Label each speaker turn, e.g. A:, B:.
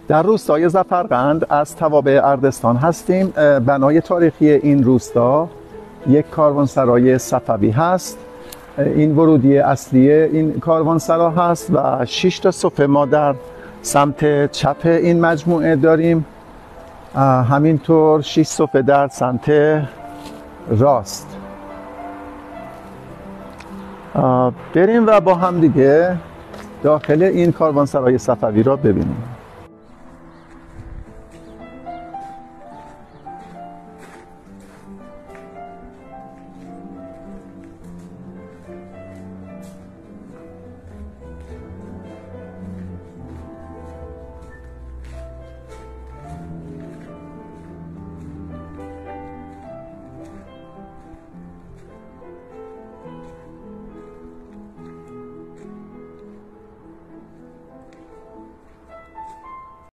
A: در روستای ظفرقند از توابع اردستان هستیم. بنای تاریخی این روستا یک کاروانسرای صفوی هست. این ورودی اصلی این کاروانسرا هست و 6 تا صفه ما در سمت چپ این مجموعه داریم، همینطور 6 صفه در سمت راست. بریم و با هم دیگه داخل این کاروانسرای صفوی را ببینیم.